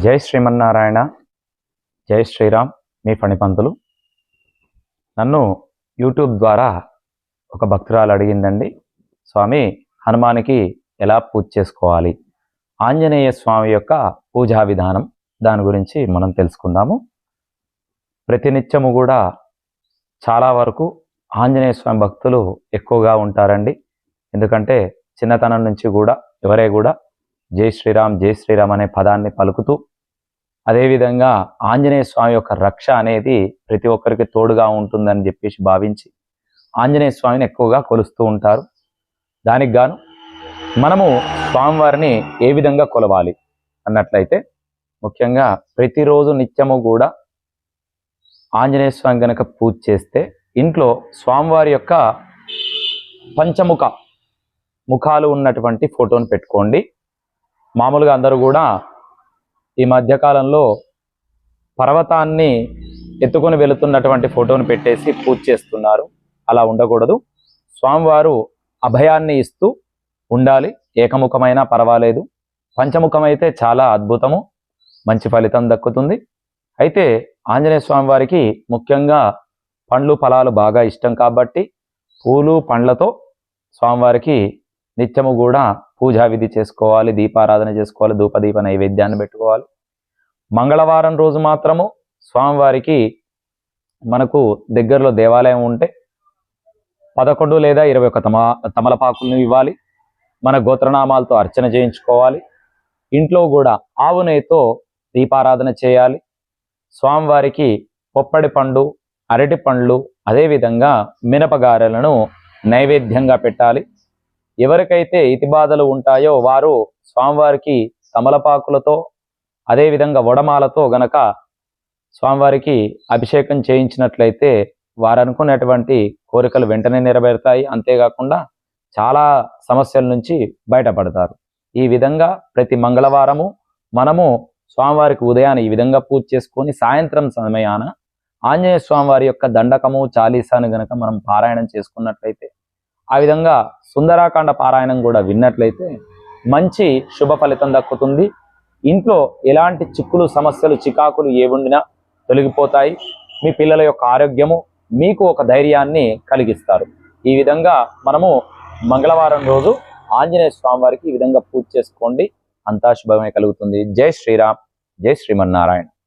జై శ్రీమన్నారాయణ, జై శ్రీరామ్. మీ ఫణిపంతులు. నన్ను యూట్యూబ్ ద్వారా ఒక భక్తురాలు అడిగిందండి, స్వామి హనుమానికి ఎలా పూజ చేసుకోవాలి, ఆంజనేయ స్వామి యొక్క పూజా విధానం, దాని గురించి మనం తెలుసుకుందాము. ప్రతినిత్యము కూడా చాలా వరకు ఆంజనేయ స్వామి భక్తులు ఎక్కువగా ఉంటారండి. ఎందుకంటే చిన్నతనం నుంచి కూడా ఎవరే కూడా జై శ్రీరామ్ జై శ్రీరామ్ అనే పదాన్ని పలుకుతూ, అదేవిధంగా ఆంజనేయ స్వామి యొక్క రక్ష అనేది ప్రతి ఒక్కరికి తోడుగా ఉంటుందని చెప్పేసి భావించి ఆంజనేయ స్వామిని ఎక్కువగా కొలుస్తూ ఉంటారు. దానికి గాను మనము స్వామివారిని ఏ విధంగా కొలవాలి అన్నట్లయితే, ముఖ్యంగా ప్రతిరోజు నిత్యము కూడా ఆంజనేయ స్వామి కనుక పూజ చేస్తే ఇంట్లో స్వామివారి యొక్క పంచముఖ ముఖాలు ఉన్నటువంటి ఫోటోను పెట్టుకోండి. మామూలుగా అందరూ కూడా ఈ మధ్యకాలంలో పర్వతాన్ని ఎత్తుకొని వెళుతున్నటువంటి ఫోటోను పెట్టేసి పూజ చేస్తున్నారు. అలా ఉండకూడదు. స్వామివారు అభయాన్ని ఇస్తూ ఉండాలి. ఏకముఖమైనా పర్వాలేదు, పంచముఖమైతే చాలా అద్భుతము, మంచి ఫలితం దక్కుతుంది. అయితే ఆంజనేయ స్వామి వారికి ముఖ్యంగా పండ్లు ఫలాలు బాగా ఇష్టం కాబట్టి పూలు పండ్లతో స్వామివారికి నిత్యము కూడా పూజా విధి చేసుకోవాలి, దీపారాధన చేసుకోవాలి, ధూపదీప నైవేద్యాన్ని పెట్టుకోవాలి. మంగళవారం రోజు మాత్రము స్వామివారికి మనకు దగ్గరలో దేవాలయం ఉంటే 11 లేదా 21 తమలపాకులను ఇవ్వాలి. మన గోత్రనామాలతో అర్చన చేయించుకోవాలి. ఇంట్లో కూడా ఆవు నెయ్యితో దీపారాధన చేయాలి. స్వామివారికి పొప్పడి పండు, అరటి పండ్లు, అదేవిధంగా మినపగారెలను నైవేద్యంగా పెట్టాలి. ఎవరికైతే ఇతిబాధలు ఉంటాయో వారు స్వామివారికి తమలపాకులతో, అదేవిధంగా వడమాలతో గనక స్వామివారికి అభిషేకం చేయించినట్లయితే వారు అనుకున్నటువంటి కోరికలు వెంటనే నెరవేరుతాయి. అంతేకాకుండా చాలా సమస్యల నుంచి బయటపడతారు. ఈ విధంగా ప్రతి మంగళవారము మనము స్వామివారికి ఉదయాన్ని ఈ విధంగా పూజ చేసుకొని సాయంత్రం సమయాన ఆంజనేయ స్వామివారి యొక్క దండకము చాలీసాను గనక మనం పారాయణం చేసుకున్నట్లయితే, ఆ విధంగా సుందరాకాండ పారాయణం కూడా విన్నట్లయితే మంచి శుభ ఫలితం దక్కుతుంది. ఇంట్లో ఎలాంటి చిక్కులు సమస్యలు చికాకులు ఏ ఉండినా తొలగిపోతాయి. మీ పిల్లల యొక్క ఆరోగ్యము మీకు ఒక ధైర్యాన్ని కలిగిస్తారు. ఈ విధంగా మనము మంగళవారం రోజు ఆంజనేయ స్వామి వారికి ఈ విధంగా పూజ చేసుకోండి. అంతా శుభమే కలుగుతుంది. జై శ్రీరామ్, జై శ్రీమన్నారాయణ.